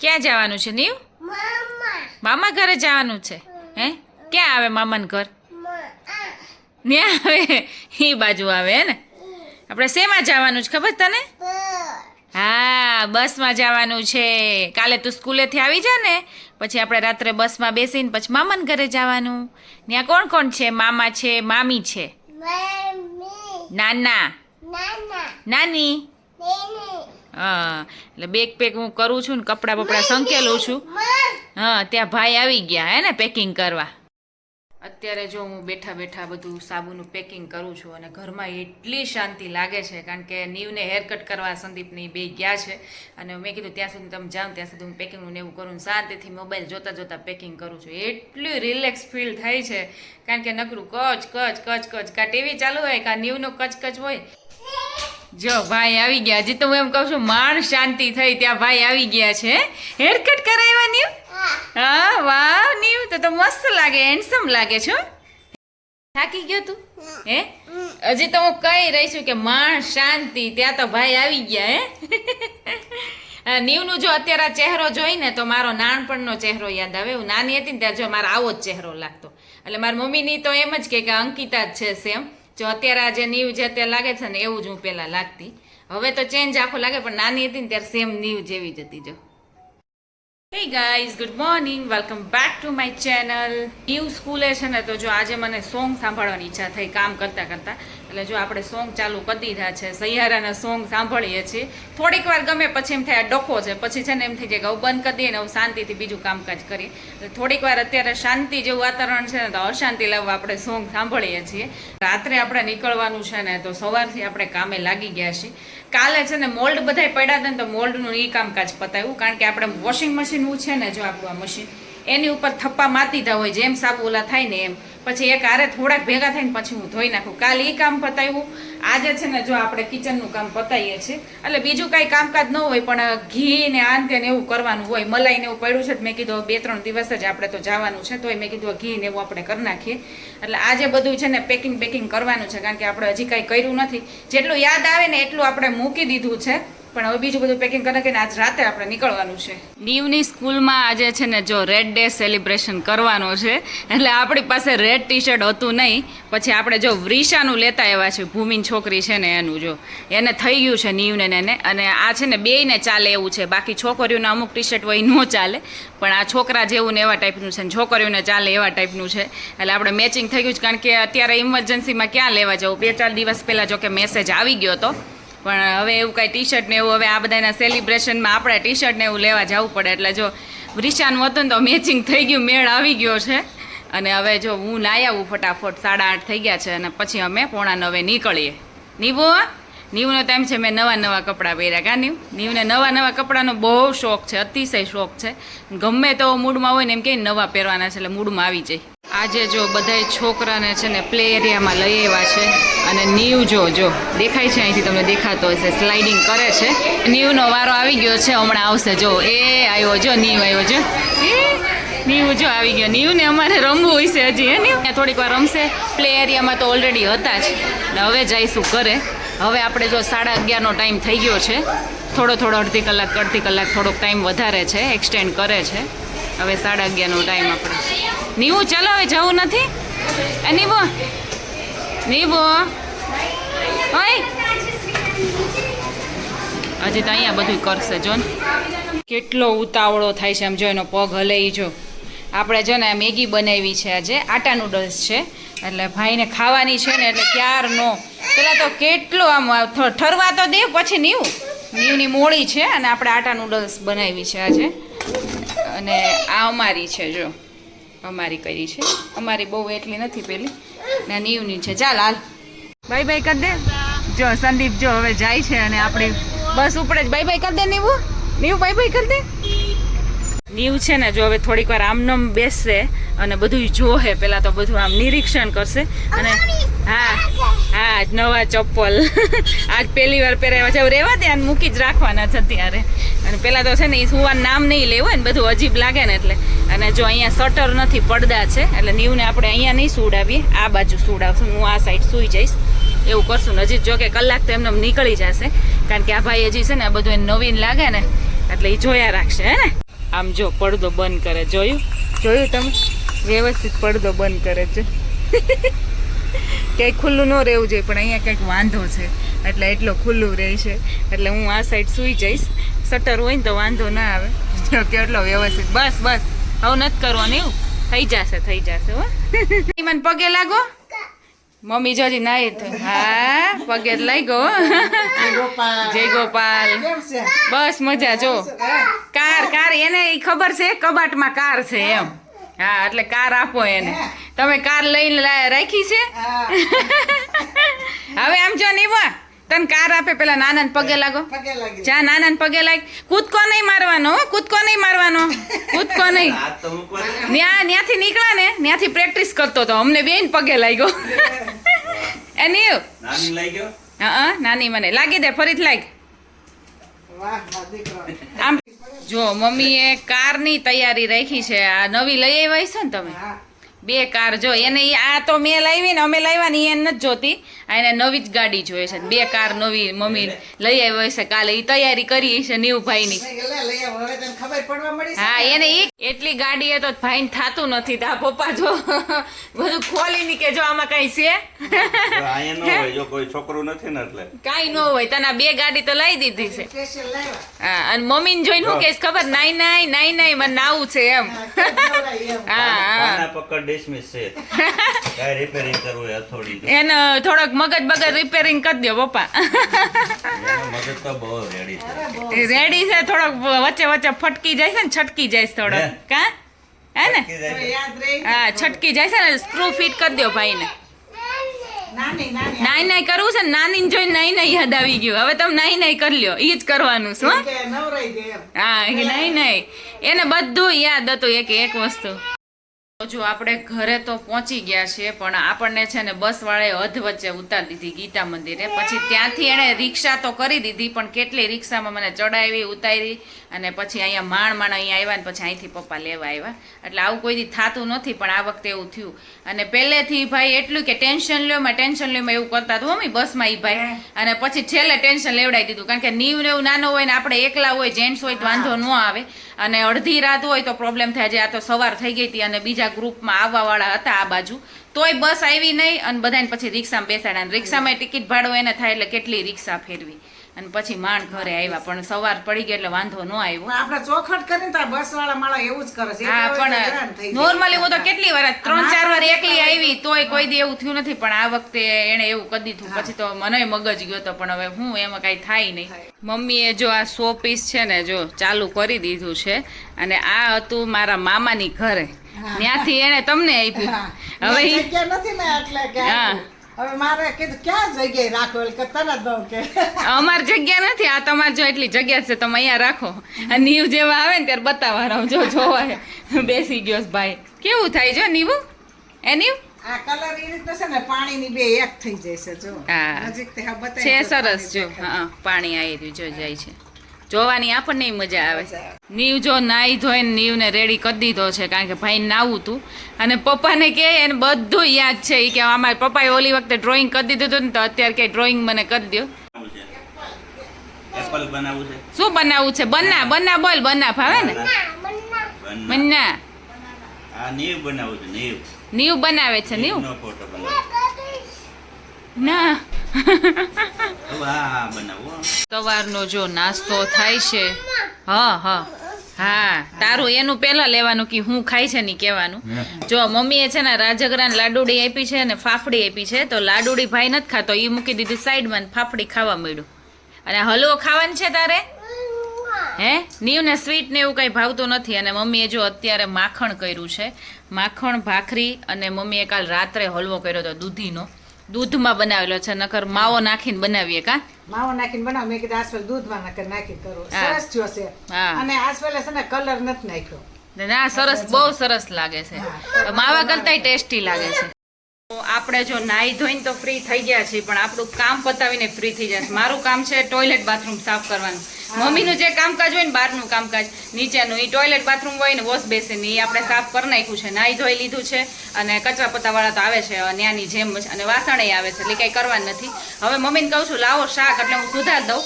ક્યાં જવાનું છે નીવ? મામા ઘરે જવાનું છે. હે ક્યાં આવે મામાનું ઘર? ત્યાં આવે એ બાજુ આવે હે ને. આપણે શેમાં જવાનું છે ખબર તને? હા બસમાં જવાનું છે. કાલે તું સ્કૂલેથી આવી જા ને પછી આપણે રાત્રે બસમાં બેસીને પછી મામાના ઘરે જવાનું. ત્યાં કોણ કોણ છે? મામા છે, મામી છે, નાના નાની. હા એટલે બેગ પેક હું કરું છું ને કપડાં બપડા સંકેલું છું. હા ત્યાં ભાઈ આવી ગયા હે ને પેકિંગ કરવા. અત્યારે જો હું બેઠા બેઠા બધું સાબુનું પેકિંગ કરું છું અને ઘરમાં એટલી શાંતિ લાગે છે કારણ કે નીવને હેરકટ કરવા સંદીપની બે ગયા છે અને મેં કીધું ત્યાં સુધી તમે જાઓ ત્યાં સુધી હું પેકિંગનું ને એવું કરું શાંતિથી મોબાઈલ જોતા જોતા પેકિંગ કરું છું. એટલું રિલેક્સ ફીલ થાય છે કારણ કે નકરું કચ કચ કચ કચ કા ટીવી ચાલુ હોય કા નીવનો કચ કચ હોય. જો ભાઈ આવી ગયા. હજી તો હું એમ કહું છું માણ શાંતિ થઈ ત્યાં ભાઈ આવી ગયા છે. હેરકટ કરાવ્યા નીવ? હા વાહ નીવ તો મસ્ત લાગે, હેન્ડસમ લાગે છો. થાકી ગયો તું? હે હજી તો હું કહી રહી છું કે માણ શાંતિ ત્યાં તો ભાઈ આવી ગયા. હે નીવનું જો અત્યારે ચહેરો જોઈને તો મારો નાનપણનો ચહેરો યાદ આવે. હું નાની હતી ને ત્યારે જો મારો આવો જ ચહેરો લાગતો. એટલે મારી મમ્મીની તો એમ જ કે અંકિતા જ છે સેમ. જો અત્યારે આ જે નીવ જે અત્યારે લાગે છે ને એવું જ હું પહેલાં લાગતી. હવે તો ચેન્જ આખો લાગે પણ નાની હતી ને ત્યારે સેમ નીવ જેવી જ હતી. જો Hey guys, good morning, welcome back to my channel. Neev સ્કૂલે છે ને તો જો આજે મને સોંગ સાંભળવાની ઈચ્છા થઈ કામ કરતાં કરતાં. એટલે જો આપણે સોંગ ચાલુ કરી દીધા છે, સૈયારાના સોંગ સાંભળીએ છીએ. થોડીક વાર ગમે પછી એમ થાય ડખો છે, પછી છે ને એમ થઈ જાય કે હવે બંધ કરી દઈએ ને હવે શાંતિથી બીજું કામકાજ કરીએ. થોડીક વાર અત્યારે શાંતિ જેવું વાતાવરણ છે ને તો અશાંતિ લાવવા આપણે સોંગ સાંભળીએ છીએ. રાત્રે આપણે નીકળવાનું છે ને તો સવારથી આપણે કામે લાગી ગયા છીએ. કાલે છે ને મોલ્ડ બધાય પડ્યા હતા ને તો મોલ્ડનું એ કામકાજ પતાવ્યું કારણ કે આપણે વોશિંગ મશીન છે ને જો આપણું આ મશીન એની ઉપર થપ્પા મારી દીધા હોય જેમ સાબુ ઓલા થાય ને એમ પછી એક હારે થોડાક ભેગા થઈને પછી હું ધોઈ નાખું. કાલે એ કામ પતાવ્યું. આજે છે ને જો આપણે કિચનનું કામ પતાવીએ છીએ એટલે બીજું કાંઈ કામકાજ ન હોય પણ ઘી ને આંતે ને એવું કરવાનું હોય. મલાઈ ને એવું પડ્યું છે મેં કીધું 2-3 દિવસ જ આપણે તો જવાનું છે તોય મેં કીધું ઘી ને એવું આપણે કરી નાખીએ. એટલે આજે બધું છે ને પેકિંગ કરવાનું છે કારણ કે આપણે હજી કાંઈ કર્યું નથી. જેટલું યાદ આવે ને એટલું આપણે મૂકી દીધું છે પણ હવે બીજું બધું પેકિંગ કરીને આજ રાતે આપણે નીકળવાનું છે. નીવની સ્કૂલમાં આજે છે ને જો રેડ ડે સેલિબ્રેશન કરવાનો છે એટલે આપણી પાસે રેડ ટી શર્ટ હતું નહીં. પછી આપણે જો વ્રિશાનું લેતા આવ્યા છે. ભૂમિન છોકરી છે ને એનું જો એને થઈ ગયું છે નીવને એને અને આ છે ને બેયને ચાલે એવું છે. બાકી છોકરીઓને અમુક ટી શર્ટ હોય ન ચાલે પણ આ છોકરા જેવું ને એવા ટાઈપનું છે ને છોકરીઓને ચાલે એવા ટાઈપનું છે. એટલે આપણે મેચિંગ થઈ ગયું છે કારણ કે અત્યારે ઇમરજન્સીમાં ક્યાં લેવા જવું. 2-4 દિવસ પહેલાં જો કે મેસેજ આવી ગયો હતો પણ હવે એવું કાંઈ ટી શર્ટ ને એવું હવે આ બધાના સેલિબ્રેશનમાં આપણે ટી શર્ટ ને એવું લેવા જવું પડે. એટલે જો વ્રિશાનું હતું ને તો મેચિંગ થઈ ગયું, મેળ આવી ગયો છે. અને હવે જો હું લાવી આવું ફટાફટ. 8:30 થઈ ગયા છે અને પછી અમે 8:45 નીકળીએ. નીવનો ટાઈમ છે મેં નવા કપડાં પહેર્યા. કા નીવને નવા કપડાનો બહુ શોખ છે, અતિશય શોખ છે. ગમે તો મૂડમાં હોય ને એમ કે નવા પહેરવાના છે એટલે મૂડમાં આવી જાય. આજે જો બધાય છોકરાને છે ને પ્લે એરિયામાં લઈ આવ્યા છે અને નીવ જો દેખાય છે અહીંથી તમને દેખાતો હશે સ્લાઇડિંગ કરે છે. નીવનો વારો આવી ગયો છે, હમણાં આવશે. જો એ આવ્યો જો નીવ આવ્યો છે. નીવ જો આવી ગયો. નીવને અમારે રમવું હોય છે હજી. હે નીવ થોડીક વાર રમશે. પ્લે એરિયામાં તો ઓલરેડી હતા જ એટલે હવે જઈશું ઘરે. હવે આપણે જો 11:30નો ટાઈમ થઈ ગયો છે. થોડો અડધી કલાક થોડોક ટાઈમ વધારે છે, એક્સટેન્ડ કરે છે. હવે 11:30નો ટાઈમ આપણે. નીવું ચાલો હવે જવું નથી? નીવો હોય હજી તો અહીંયા બધું કરશે. જો ને કેટલો ઉતાવળો થાય છે. આમ જો એનો પગ હલે જો. આપણે જો ને મેગી બનાવી છે આજે, આટા નૂડલ્સ છે એટલે ભાઈને ખાવાની છે ને એટલે ક્યારનો પેલા તો કેટલો આમ ઠરવા તો દે પછી નીવની મોળી છે અને આપણે આટા નૂડલ્સ બનાવી છે આજે. અને આ અમારી છે જો અમારી કરી છે. અમારી બહુ એટલી નથી પેલી ને નીવની છે. ચાલ હાલ બાય બાય કરી દે. જો સંદીપ જો હવે જાય છે અને આપણી બસ ઉપડે જ બાય બાય કરી દે. નીવ બાય બાય કરી દે. નીવ છે ને જો હવે થોડીક વાર આમનમ બેસશે અને બધું જોહે. પહેલાં તો બધું આમ નિરીક્ષણ કરશે અને હા નવા ચપ્પલ આજ પહેલી વાર પહેરાવ્યા છે. રહેવા દે મૂકી જ રાખવાના છે અત્યારે. અને પહેલાં તો છે ને એ સુવાનું નામ નહીં લેવું હોય ને બધું અજીબ લાગે ને એટલે. અને જો અહીંયા શટર નથી, પડદા છે એટલે નીવને આપણે અહીંયા નહીં સુવડાવીએ, આ બાજુ સુવડાવશું. હું આ સાઈડ સૂઈ જઈશ એવું કરશું. હજી જો કે કલાક તો એમને નીકળી જશે કારણ કે આ ભાઈ હજી છે ને આ બધું નવીન લાગે ને એટલે એ જોયા રાખશે. હે ને આમ જો પડદો બંધ કરે, જોયું તમે? વ્યવસ્થિત પડદો બંધ કરે છે. ક્યાંય ખુલ્લું ન રહેવું જોઈએ, પણ અહીંયા કંઈક વાંધો છે એટલે એટલો ખુલ્લું રહે છે. એટલે હું આ સાઈડ સૂઈ જઈશ. શટર હોય ને તો વાંધો ના આવે. જો કેટલો વ્યવસ્થિત. બસ હવે નથી કરવાનું, એવું થઈ જશે હો. મને પગે લાગો. મમ્મી જોજી નાઈ તો હા પગે લાગ્યો. જય ગોપાલ. બસ મજા. જો કાર એને ખબર છે કબાટમાં કાર છે એમ. હા એટલે કાર આપો એને. તમે કાર લઈને રાખી છે. હવે આમ જો નીવા તને કાર આપે પેલા નાના પગે લાગો. જા નાના પગે લાગ. કૂદકો નહીં મારવાનો, કૂદકો નહીં. ત્યાંથી નીકળ્યા ને ત્યાંથી પ્રેક્ટિસ કરતો હતો. અમને બેન પગે લાગ્યો. હા નાની મને લાગી દે ફરીથી લાગ. આમ જો મમ્મીએ કારની તૈયારી રાખી છે. આ નવી લઈ આવ્યા છે ને તમે? 2 કાર જો એને આ તો મેં લાવી ને અમે લાવ્યા ને એને નથી જોતી. એને નવી જ ગાડી જોઈએ છે. 2 કાર નવી મમ્મી લઈ આવ્યા છે કાલે. એ તૈયારી કરી છે નીવભાઈની. હા એને એટલી ગાડી એ તો ભાઈને થાતું નથી. તા પપ્પા જો બધું ખોલી ની કે જો આમાં કઈ છે. કોઈ છોકરું નથી ને એટલે કઈ ન હોય. તને 2 ગાડી તો લઈ દીધી છે. હા અને મમ્મી ને જોઈને શું કહીશ ખબર? નાઈ મને નાવું છે એમ. હા પકડ ડિસમિસ છે. કાઈ રિપેરિંગ કરવું હોય થોડી એને થોડોક મગજ રિપેરિંગ કરી દો પપ્પા. મગજ તો બહુ રેડી છે. થોડોક વચ્ચે ફટકી જાય છે ને છટકી જાય છે થોડોક. કા હે ને? હા છટકી જાય છે ને સ્ક્રૂ ફિટ કરી દો ભાઈને. નાઈ કરવું છે ને. નાની જોઈને નાઈ યાદ આવી ગયું. હવે તમે નાઈ કરી લ્યો. એ જ કરવાનું છે. હા નાઈ એને બધું યાદ હતું એક વસ્તુ. જો આપણે ઘરે તો પહોંચી ગયા છીએ, પણ આપણને છે ને બસ વાળાએ અધ વચ્ચે ઉતારી દીધી ગીતા મંદિરે. પછી ત્યાંથી એણે રિક્ષા તો કરી દીધી, પણ કેટલી રિક્ષામાં મને ચડાવી ઉતારી અને પછી અહીંયા માણ અહીંયા આવ્યા ને પછી અહીંથી પપ્પા લેવા આવ્યા. એટલે આવું કોઈ દી થતું નથી, પણ આ વખતે એવું થયું. અને પહેલેથી ભાઈ એટલું કે ટેન્શન લ્યો એવું કરતા હતું મમ્મી બસમાં એ ભાઈ. અને પછી છેલ્લે ટેન્શન લેવડાવી દીધું, કારણ કે નીવ ને એવું નાનો હોય ને આપણે એકલા હોય જેન્ટ્સ હોય તો વાંધો ન આવે. અને અડધી રાત હોય તો પ્રોબ્લેમ થાય. જે આ તો સવાર થઈ ગઈ હતી અને બીજા ગ્રુપમાં આવવાવાળા હતા આ બાજુ, તોય બસ આવી નહીં અને બધાને પછી રિક્ષામાં બેસાડ્યા. રિક્ષામાં ટિકિટ ભાડો એને થાય એટલે કેટલી રિક્ષા ફેરવી અને પછી માંડ ઘરે આવ્યા. પણ સવાર પડી ગઈ એટલે વાંધો ન આવ્યો. આપણે ચોખટ કરીને તો બસ વાળા માળા એવું જ કરે છે. હા પણ નોર્મલી હું તો કેટલી વાર 3-4 વાર એકલી આવી તોય કોઈ દી એવું થયું નથી. પણ આ વખતે એને એવું કરી દીધું. પછી તો મને મગજ ગયો હતો, પણ હવે હું એમાં કઈ થાય નહીં. મમ્મીએ જો આ 100 પીસ છે ને જો ચાલુ કરી દીધું છે. અને આ હતું મારા મામાની ઘરે, ત્યાંથી એને તમને આપ્યું. હવે નથી ને એટલે હવે મારે કીધું ક્યાં જગ્યાએ રાખો કે તરત દઉં કે અમારી જગ્યા નથી. આ તમારે જો એટલી જગ્યા છે તમે અહીંયા રાખો. અને નીવ જેવા આવે ને ત્યારે બતાવવાનો. જો જોવા બેસી ગયો ભાઈ. કેવું થાય જો નીવું એ નીવ આ કલર એ રીતે છે ને પાણીની 2 એક થઈ જાય છે. જો હા નજીકથી હા બતાવી છે સરસ. જો હા પાણી આવી રહ્યું જો જાય છે. જોવાની આપણને મજા આવે. નીવ જો નાઈ ધોઈને નીવને રેડી કરી દીધો છે, કારણ કે ભાઈ નાવું તું. અને પપ્પાને કે એને બધું યાદ છે. એ કે અમારા પપ્પાએ ઓલી વખતે ડ્રોઈંગ કરી દીધું હતું ને તો અત્યારે કે ડ્રોઈંગ મને કરી દો. શું બનાવવું છે? બન્ના બોલ. બન્ના ભાવે ને? બન્ના નીવ બનાવે છે. નીવ ના સવારનો જો નાસ્તો થાય છે. હા તારું એનું પેલા લેવાનું કે હું ખાઈ છે ની કહેવાનું. જો મમ્મીએ છે ને રાજગરા લાડુડી આપી છે ને ફાફડી આપી છે. તો લાડુડી ભાઈ નથી ખાતો, એ મૂકી દીધી સાઈડમાં. ફાફડી ખાવા મળ્યું. અને હલવો ખાવાનું છે તારે? હે નીવ ને સ્વીટ ને એવું કઈ ભાવતું નથી. અને મમ્મીએ જો અત્યારે માખણ કર્યું છે. માખણ ભાખરી અને મમ્મીએ કાલ રાત્રે હલવો કર્યો હતો દૂધીનો. દૂધમાં બનાવેલો છે. નકર માવો નાખીને બનાવીએ. કા માવો નાખીને બનાવ. મેં કીધું આસવેલ દૂધમાં નાખી કરું. સરસ થયો છે. અને આસવેલે છે ને કલર નથી નાખ્યો. ના સરસ, બહુ સરસ લાગે છે. માવા કરતાંય ટેસ્ટી લાગે છે. આપણે જો નાઈ ધોઈને તો ફ્રી થઈ ગયા છીએ, પણ આપણું કામ પતાવીને ફ્રી થઈ જશે. મારું કામ છે ટોયલેટ બાથરૂમ સાફ કરવાનું. મમ્મીનું જે કામકાજ હોય ને બહારનું કામકાજ નીચેનું, એ ટોયલેટ બાથરૂમ હોય ને વોશ બેસિન, એ આપણે સાફ કરી નાખ્યું છે. નાઈ ધોઈ લીધું છે. અને કચરા પતાવાળા તો આવે છે ન્યાની જેમ જ. અને વાસણે આવે છે એટલે કંઈ કરવાનું નથી. હવે મમ્મીને કહું છું લાવો શાક, એટલે હું સુધાર દઉં.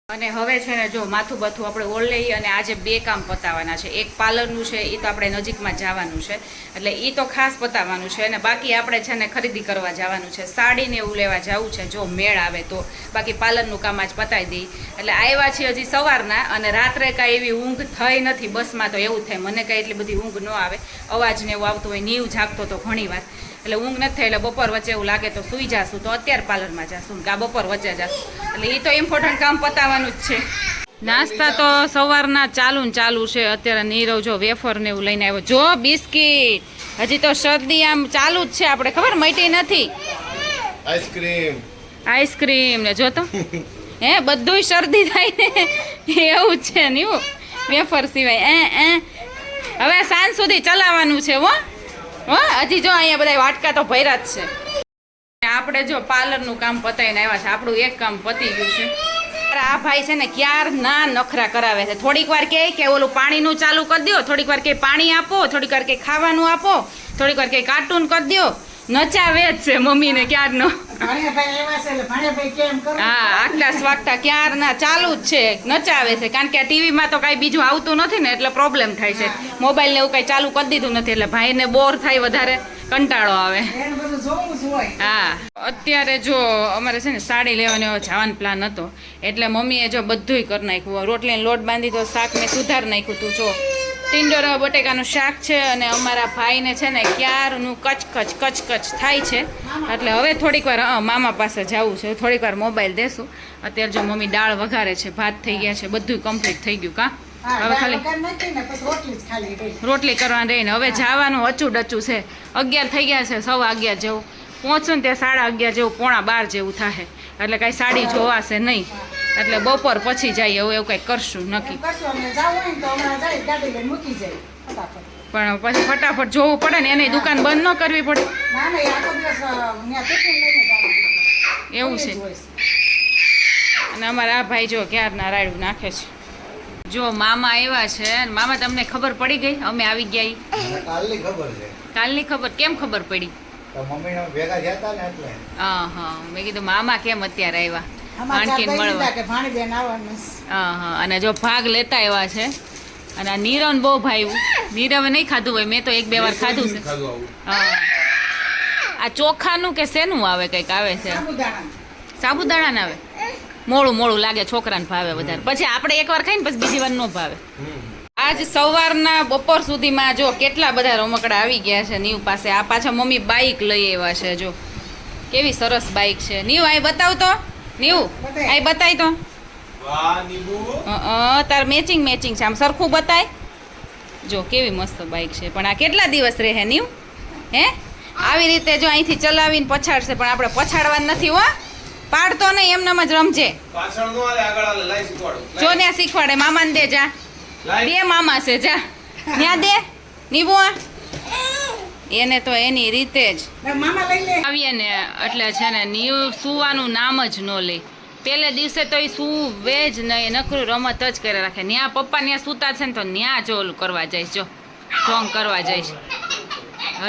અને હવે છે ને જો માથું બાથું આપણે ઓળ લઈએ અને આજે 2 કામ પતાવવાના છે. એક પાર્લરનું છે, એ તો આપણે નજીકમાં જવાનું છે એટલે એ તો ખાસ પતાવવાનું છે. અને બાકી આપણે છે ને ખરીદી કરવા જવાનું છે, સાડીને એવું લેવા જવું છે જો મેળ આવે તો. બાકી પાર્લરનું કામ આજ પતાવી દઈ. એટલે આવ્યા છીએ હજી સવારના અને રાત્રે કાંઈ એવી ઊંઘ થઈ નથી. બસમાં તો એવું થાય, મને કાંઈ એટલી બધી ઊંઘ ન આવે, અવાજ ને એવું આવતું હોય. નીવ જાગતો તો ઘણી વાર એટલે ઊંઘ નથી થઈ. એટલે બપોર વચ્ચે એવું લાગે તો સૂઈ જાશું, તો અત્યારે પાર્લરમાં જાશું કે આ બપોર વચ્ચે જાશું. એટલે એ તો ઇમ્પોર્ટન્ટ કામ પતાવવાનું જ છે. નાસ્તા તો સવારના ચાલુ ને ચાલુ છે. અત્યારે નીરવ જો વેફર ને એવું લઈને આવ્યો. જો બિસ્કીટ, હજી તો શરદી આમ ચાલુ જ છે, આપણે ખબર મટી નથી. આઈસ્ક્રીમ ને જો તો હે બધુંય શરદી થાય ને એવું જ છે ને વેફર સિવાય. હવે સાંજ સુધી ચલાવવાનું છે હો. હજી જો અહીંયા બધા વાટકા તો ભર્યા જ છે. આપણે જો પાર્લરનું કામ પતાવીને આવ્યા છે, આપણું એક કામ પતી ગયું છે. આ ભાઈ છે ને ક્યાર ના નખરા કરાવે છે. થોડીક વાર કહે કે ઓલું પાણીનું ચાલુ કરી દો, થોડીક વાર કહે પાણી આપો, થોડીક વાર કહે ખાવાનું આપો, થોડીક વાર કહે કાર્ટૂન કરી દો. નચાવે જ છે મમ્મીને ક્યારનો. હા, આટલા સ્વાગતા ક્યારના ચાલુ જ છે, નચાવે છે. કારણ કે આ ટીવીમાં તો કાંઈ બીજું આવતું નથી ને એટલે પ્રોબ્લેમ થાય છે. મોબાઈલ ને એવું કાંઈ ચાલુ કરી દીધું નથી એટલે ભાઈને બોર થાય, વધારે કંટાળો આવે. હા, અત્યારે જો અમારે છે ને સાડી લેવાનો જવાનો પ્લાન હતો એટલે મમ્મીએ જો બધુંય કરી નાખ્યું. રોટલીનો લોટ બાંધી તો શાક મેં સુધાર નાખ્યું તું જો. ટીંડોરા બટેકાનું શાક છે અને અમારા ભાઈને છે ને ક્યારનું કચકચ થાય છે. એટલે હવે થોડીક વાર મામા પાસે જવું છે, થોડીક વાર મોબાઈલ દેશું. અત્યારે જો મમ્મી દાળ વઘારે છે, ભાત થઈ ગયા છે, બધું કમ્પ્લીટ થઈ ગયું. કા હવે ખાલી રોટલી કરવાની રહીને હવે જવાનું અચું ડચું છે. 11 થઈ ગયા છે, 11:15 જેવું પહોંચું ને ત્યાં 11:30 જેવું, 11:45 જેવું થાય. એટલે કાંઈ સાડી જોવાશે નહીં એટલે બપોર પછી જઈએ. હવે એવું કંઈક કરશું નક્કી. પણ પછી ફટાફટ જોવું પડે ને, એની દુકાન બંધ ન કરવી પડે એવું છે. અને અમારા આ ભાઈ જો ક્યારના રાયડું નાખે છે. જો મામા આવ્યા છે. મામા તમને ખબર પડી ગઈ અમે આવી ગયા? કાલની ખબર છે. કાલની ખબર કેમ ખબર પડી? હા, મેં કીધું મામા કેમ અત્યારે આવ્યા ભાણકીને મળવા. હા, અને જો ભાગ લેતા આવ્યા છે. અને આ નીરવને બહુ ભાવ્યું. નીરવે નહીં ખાધું હોય, મેં તો 1-2 વાર ખાધું છે. હા, આ ચોખાનું કે શેનું આવે કંઈક આવે છે, સાબુદાણા આવે. મોળું લાગે, છોકરાને ભાવે વધારે. પછી આપણે એકવાર ખાઈને પછી બીજી વાર ન ભાવે. આજ સવારના બપોર સુધીમાં જો કેટલા બધા રમકડા આવી ગયા છે નીવ પાસે. આ પાછા મમ્મી બાઈક લઈ આવ્યા છે. જો કેવી સરસ બાઈક છે. નીવ આઈ બતાવ તો, નીવ આઈ બતાય તો. તાર મેચિંગ છે, આમ સરખું બતાય. જો કેવી મસ્ત બાઈક છે. પણ આ કેટલા દિવસ રહે નીવ? હે આવી રીતે જો અહીંથી ચલાવીને પછાડશે, પણ આપણે પછાડવાનું નથી હો. પાડતો નહીં, એમનામ જ રમજે. જો ત્યાં શીખવાડે. મામાને દે જા. 2 મામા છે, જા ત્યાં દે. નીબુ એને તો એની રીતે જ આવીએ ને એટલે છે ને નીવ સુવાનું નામ જ ન લે. પહેલે દિવસે તો એ સુવે જ નહીં, નકરું રમત જ કરી રાખે. ન્યા પપ્પા ત્યાં સૂતા છે ને તો ન્યા જો ઓલું કરવા જઈશ, જો સોંગ કરવા જઈશ.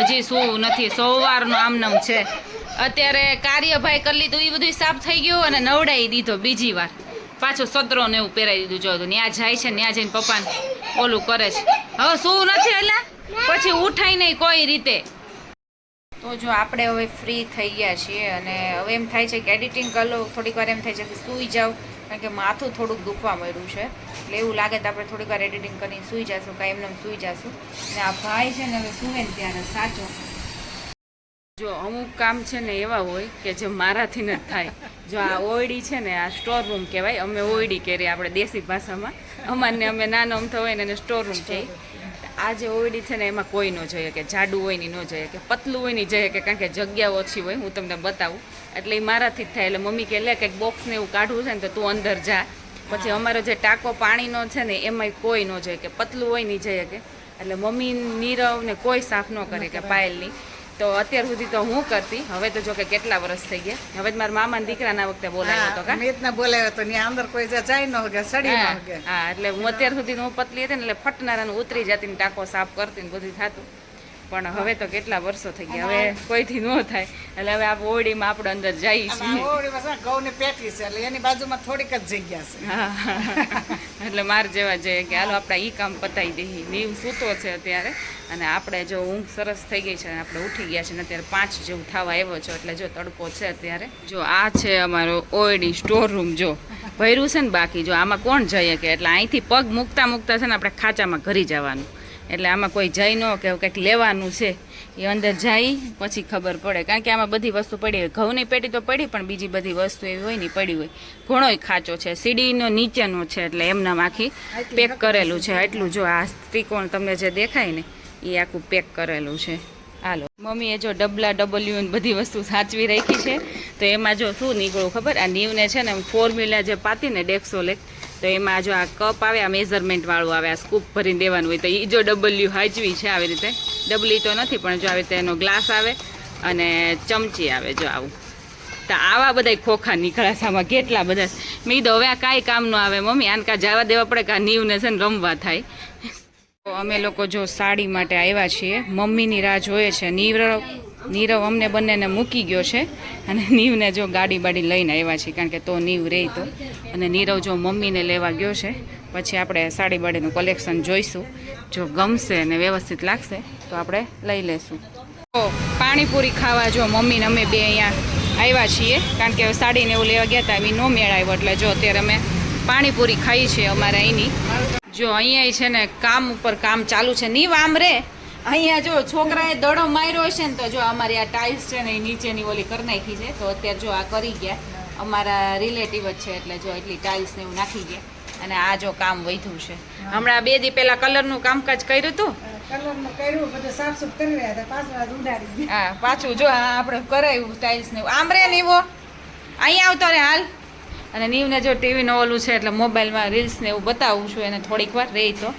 હજી શું નથી, સવારનું આમનામ છે. અત્યારે કાર્યભાઈ કરી લીધું, એ બધું સાફ થઈ ગયું અને નવડાવી દીધો બીજી વાર. પાછું સદરો ને એવું પહેરાવી દીધું. જો ત્યાં જાય છે, ત્યાં જઈને પપ્પાને ઓલું કરે છે. હવે શું નથી એટલે પછી ઉઠાય નહીં કોઈ રીતે. તો જો આપણે હવે ફ્રી થઈ ગયા છીએ અને હવે એમ થાય છે કે એડિટિંગ કરી લો. થોડીક વાર એમ થાય છે કે સૂઈ જાઉં, કારણ કે માથું થોડુંક દુખવા મળ્યું છે. એટલે એવું લાગે તો આપણે થોડીક વાર એડિટિંગ કરીને સૂઈ જશું, કાંઈ એમને સૂઈ જશું. અને આ ભાઈ છે ને હવે સૂવે ને ત્યારે સાચો. જો અમુક કામ છે ને એવા હોય કે જે મારાથી ન થાય. જો આ ઓયડી છે ને, આ સ્ટોર રૂમ કહેવાય. અમે ઓયડી કરીએ આપણે દેશી ભાષામાં. અમારને અમે નાનો અમથો હોય ને એને સ્ટોર રૂમ કહીએ. આ જે ઓયડી છે ને એમાં કોઈ ન જોઈએ કે જાડું હોય ની ન જોઈએ કે પતલું હોય ની જોઈએ કે, કારણ કે જગ્યા ઓછી હોય. હું તમને બતાવું એટલે એ મારાથી જ થાય. એટલે મમ્મી કે લે કંઈક બોક્સને એવું કાઢવું છે ને તો તું અંદર જા. પછી અમારો જે ટાંકો પાણીનો છે ને એમાંય કોઈ ન જોઈએ કે પતલું હોય નહીં જોઈએ કે. એટલે મમ્મી નીરવને કોઈ સાફ ન કરે કે પાયલની. તો અત્યાર સુધી તો હું કરતી. હવે તો જો કે કેટલા વર્ષ થઈ ગયા. હવે મારા મામા દીકરાના વખતે બોલાવ્યો હતો. મેં બોલાવ્યો તો ત્યાં અંદર કોઈ જાય ન હગે, સડી ન હગે. હા, એટલે હું અત્યાર સુધી હું પતલી હતી ને એટલે ફટનારાનું ઉતરી જતી ને ટાંકો સાફ કરતી ને બધું થતું. પણ હવે તો કેટલા વર્ષો થઈ ગયા, હવે કોઈથી ન થાય. એટલે હવે આ ઓરડીમાં આપણે અંદર જઈએ છીએ. ઓરડીમાં છે ને ઘઉંની પેટી છે એટલે એની બાજુમાં થોડીક જ જગ્યા છે. હા, એટલે માર જેવા છે કે હાલો આપણે ઈ કામ પતાવી દઈએ. નીવ સૂતો છે અત્યારે અને આપણે જો ઊંઘ સરસ થઈ ગઈ છે અને આપણે ઉઠી ગયા છે ને અત્યારે 5 જેવું થવા આવ્યો છે. એટલે જો તડકો છે અત્યારે. જો આ છે અમારો ઓરડી સ્ટોર રૂમ. જો ભર્યું છે ને બાકી. જો આમાં કોણ જઈએ કે એટલે અહીંથી પગ મૂકતા છે ને આપણે ખાચામાં ઘરી જવાનું. એટલે આમાં કોઈ જઈ ન કે કંઈક લેવાનું છે એ અંદર જઈ પછી ખબર પડે. કારણ કે આમાં બધી વસ્તુ પડી હોય. ઘઉંની પેટી તો પડી પણ બીજી બધી વસ્તુ એવી હોય ને પડી હોય. ઘણોય ખાચો છે, સીડીનો નીચેનો છે એટલે એમના આખી પેક કરેલું છે. એટલું જો આ ત્રિકોણ તમને જે દેખાય ને એ આખું પેક કરેલું છે. હાલો, મમ્મીએ જો ડબલા ડબલ્યુ ને બધી વસ્તુ સાચવી રાખી છે. તો એમાં જો શું નીકળું ખબર, આ નીવને છે ને ફોર્મ્યુલા જે પાતી ને ડેક્સોલેક, તો એમાં જો આ કપ આવે, આ મેઝરમેન્ટ વાળું આવે, આ સ્કૂપ ભરીને દેવાનું હોય. તો એ જો ડબલ્યુ હાચવી છે આવી રીતે. ડબલી તો નથી પણ જો આવી રીતે એનો ગ્લાસ આવે અને ચમચી આવે. જો આવું તો આવા બધા ખોખા નીકળ્યા છે આમાં કેટલા બધા. મેં કીધું હવે આ કાંઈ કામ ન આવે મમ્મી, આને કાં જવા દેવા પડે કે આ નીવને છે ને રમવા થાય. તો અમે લોકો જો સાડી માટે આવ્યા છીએ. મમ્મીની રાહ જોઈએ છે. નીરવ અમને બંનેને મૂકી ગયો છે અને નીવને જો ગાડી બાડી લઈને આવ્યા છીએ કારણ કે તો નીવ રહી તો. અને નીરવ જો મમ્મીને લેવા ગયો છે. પછી આપણે સાડી બાડીનું કલેક્શન જોઈશું. જો ગમશે ને વ્યવસ્થિત લાગશે તો આપણે લઈ લેશું. તો પાણીપુરી ખાવા જો મમ્મીને અમે બે અહીંયા આવ્યા છીએ કારણ કે સાડીને એવું લેવા ગયા હતા એમ નો મેળ આવ્યો. એટલે જો અત્યારે અમે પાણીપુરી ખાઈ છે અમારે અહીંની. જો અહીંયા છે ને કામ ઉપર કામ ચાલુ છે. નીવ આમ રે, અહીંયા જો છોકરાએ દડો માર્યો છે ને તો જો અમારી આ ટાઇલ્સ છે ને એ નીચેની ઓલી કરી નાખી છે. તો અત્યારે જો આ કરી ગયા અમારા રિલેટિવ જ છે એટલે જો એટલી ટાઇલ્સ ને એવું નાખી ગયા. અને આ જો કામ વધ્યું છે. હમણાં 2 દી પહેલા કલરનું કામકાજ કર્યું હતું. કલરનું કર્યું, બધું સાફ કરી રહ્યા હતા, પાછું ઉડાડી. હા, પાછું જો આપણે કરાયું ટાઇલ્સ ને. આમ રે નીવો, અહીંયા આવતો રે હાલ. અને નીવને જો ટીવીનું ઓલું છે એટલે મોબાઈલમાં રીલ્સ ને એવું બતાવું છું એને થોડીક વાર રહી તો.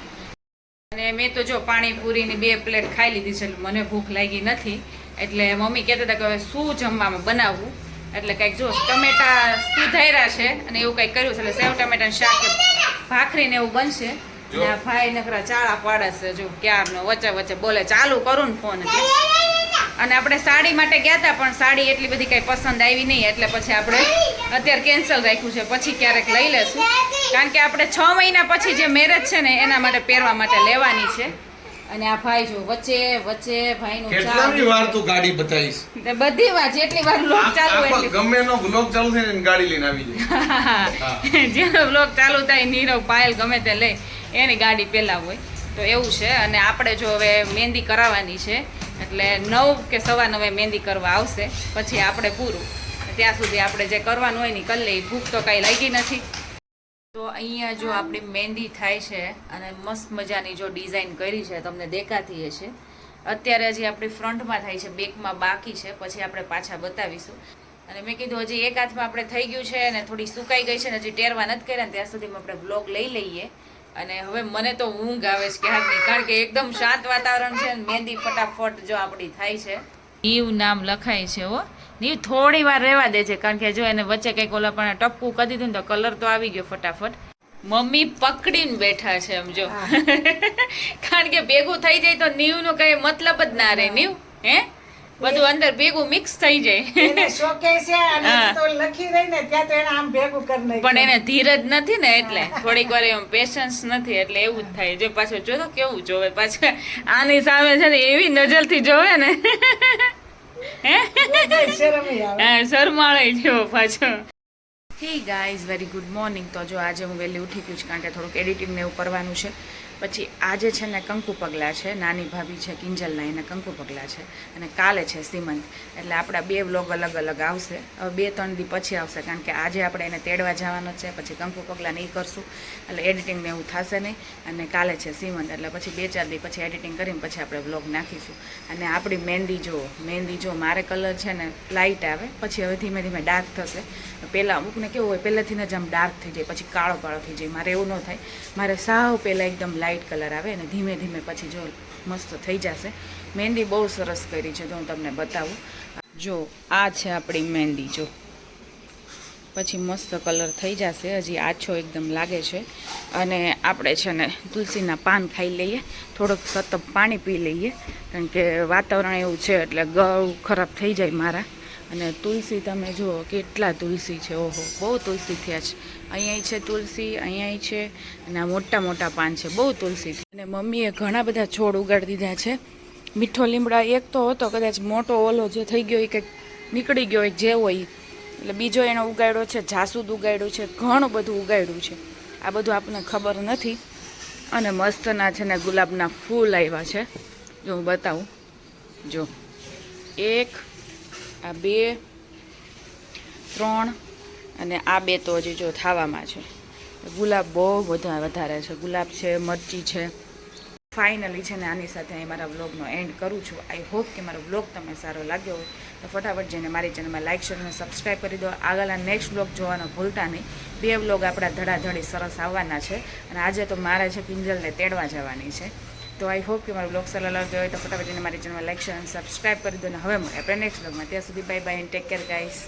અને મેં તો જો પાણીપુરીની 2 પ્લેટ ખાઈ લીધી છે એટલે મને ભૂખ લાગી નથી. એટલે મમ્મી કહેતા હતા કે હવે શું જમવામાં બનાવવું. એટલે કંઈક જો ટમેટા સુધાર્યા છે અને એવું કંઈક કર્યું છે. એટલે સેવ ટમેટાનું શાક ભાખરીને એવું બનશે. અને આ ભાઈ નકરા ચાળા પાડે છે જો ક્યારનો વચ્ચે વચ્ચે બોલે ચાલુ કરું ને ફોન. અને આપણે સાડી માટે ગયા હતા પણ સાડી એટલી બધી કંઈ પસંદ આવી નહીં એટલે પછી આપણે અત્યારે કેન્સલ રાખ્યું છે. પછી ક્યારેક લઈ લેશું કારણ કે આપણે 6 મહિના પછી જે મેરેજ છે ને એના માટે પહેરવા માટે લેવાની છે. અને આ ભાઈ જો વચ્ચે વચ્ચે ભાઈનું કેટલી વાર તું ગાડી બતાવીશ? બધી વાર જેટલી વાર વ્લોગ ચાલુ હોય એટલી. ગમે નો વ્લોગ ચાલુ થાય ને ગાડી લઈને આવી જાય. જેનો વ્લોગ ચાલુ થાય નીરવ પાયલ ગમે તે લઈ એની ગાડી પહેલા હોય તો એવું છે. અને આપણે જો હવે મહેંદી કરાવવાની છે એટલે 9 કે 9:15 મહેંદી કરવા આવશે. પછી આપણે પૂરું. ત્યાં સુધી આપણે જે કરવાનું હોય ને કરી લઈએ. ભૂખ તો કાંઈ લાગી નથી. તો અહીંયા જો આપણી મહેંદી થાય છે અને મસ્ત મજાની જો ડિઝાઇન કરી છે તમને દેખાતી હશે. અત્યારે હજી આપણી ફ્રન્ટમાં થાય છે, બેકમાં બાકી છે. પછી આપણે પાછા બતાવીશું. અને મેં કીધું હજી એક હાથમાં આપણે થઈ ગયું છે અને થોડી સુકાઈ ગઈ છે ને હજી ટેરવા નથી કર્યા ને ત્યાં સુધીમાં આપણે બ્લોગ લઈ લઈએ. અને હવે મને તો ઊંઘ આવે છે ક્યારની કારણ કે એકદમ શાંત વાતાવરણ છે ને મહેંદી ફટાફટ જો આપણી થાય છે. નીવ નામ લખાય છે હો. નીવ થોડી વાર રહેવા દે છે કારણ કે જો એને વચ્ચે કંઈક ઓલા પણ ટપકું કરી દીધું ને તો કલર તો આવી ગયો ફટાફટ. મમ્મી પકડીને બેઠા છે એમ જો કારણ કે ભેગું થઈ જાય તો નીવનો કઈ મતલબ જ ના રહે. નીવ હે બધું અંદર ભેગું મિક્સ થઈ જાય. એને શોકે છે અને તો લખી રહી ને ત્યાં તો એને આમ ભેગું કરી નાખ્યું. પણ એને ધીરજ નથી ને એટલે થોડીક વાર એમ પેશન્સ નથી એટલે એવું જ થાય. જો પાછો જો તો કેવું જોવે પાછા આની સામે છે ને એવી નજરથી જોવે ને હે શરમાળે જેવો પાછો. Hey guys, very good morning. તો જો આજે હું વહેલી ઉઠી ગયું છું કારણ કે થોડુંક એડિટિંગ ને એવું કરવાનું છે. પછી આજે છે ને કંકુ પગલાં છે. નાની ભાભી છે કિંજલના, એને કંકુ પગલાં છે. અને કાલે છે સીમંત. એટલે આપણા 2 વ્લોગ અલગ અલગ આવશે. હવે 2-3 દી પછી આવશે કારણ કે આજે આપણે એને તેડવા જવાનો છે. પછી કંકુ પગલાં નહીં કરશું એટલે એડિટિંગ ને એવું થશે નહીં. અને કાલે છે સીમંત એટલે પછી 2-4 દી પછી એડિટિંગ કરીને પછી આપણે વ્લોગ નાખીશું. અને આપણી મહેંદી જો મારે કલર છે ને લાઇટ આવે પછી હવે ધીમે ધીમે ડાર્ક થશે. પહેલાં અમુકને કેવું હોય પહેલાંથી જ આમ ડાર્ક થઈ જાય પછી કાળો કાળો થઈ જાય. મારે એવું ન થાય. મારે સાવ પહેલાં એકદમ લાઇટ કલર આવે અને ધીમે ધીમે પછી જો મસ્ત થઈ જશે. મહેંદી બહુ સરસ કરી છે તો હું તમને બતાવું. જો આ છે આપણી મહેંદી. જો પછી મસ્ત કલર થઈ જશે. હજી આછો એકદમ લાગે છે. અને આપણે છે ને તુલસીના પાન ખાઈ લઈએ, થોડુંક સતપ પાણી પી લઈએ, કારણ કે વાતાવરણ એવું છે એટલે ગળું ખરાબ થઈ જાય મારા. અને તુલસી તમે જુઓ કેટલા તુલસી છે, ઓહો બહુ તુલસી થયા છે. અહીંયા છે તુલસી, અહીંયા છે, અને આ મોટા મોટા પાન છે, બહુ તુલસી. અને મમ્મીએ ઘણા બધા છોડ ઉગાડી દીધા છે. મીઠો લીમડા એક તો હતો, કદાચ મોટો ઓલો જે થઈ ગયો એ કંઈક નીકળી ગયો એક જે હોય, એટલે બીજો એનો ઉગાડ્યો છે. જાસૂદ ઉગાડ્યું છે, ઘણું બધું ઉગાડ્યું છે. આ બધું આપણને ખબર નથી. અને મસ્તના છે ને ગુલાબના ફૂલ આવ્યા છે, જો હું બતાવું. જો 1, આ 2, 3 અને આ 2 તો હજી જો થાવામાં છે. ગુલાબ બહુ વધારે છે. ગુલાબ છે, મરચી છે. ફાઇનલી છે ને આની સાથે અહીં મારા વ્લોગનો એન્ડ કરું છું. આઈ હોપ કે મારો વ્લોગ તમને સારો લાગ્યો હોય તો ફટાફટ જઈને મારી ચેનલમાં લાઇક, શેર અને સબસ્ક્રાઈબ કરી દો. આગળના નેક્સ્ટ વ્લોગ જોવાનો ભૂલતા નહીં. 2 વ્લોગ આપણા ધડાધડી સરસ આવવાના છે. અને આજે તો મારે છે કિંજલને તેડવા જવાની છે. તો આઈ હોપ કે મારો વ્લોગ સારો લાગ્યો હોય તો ફટાફટ જઈને મારી ચેનલમાં લાઇક, શેર અને સબસ્ક્રાઈબ કરી દો. અને હવે મળે આપણે નેક્સ્ટ વ્લોગમાં. ત્યાં સુધી bye bye and take care guys.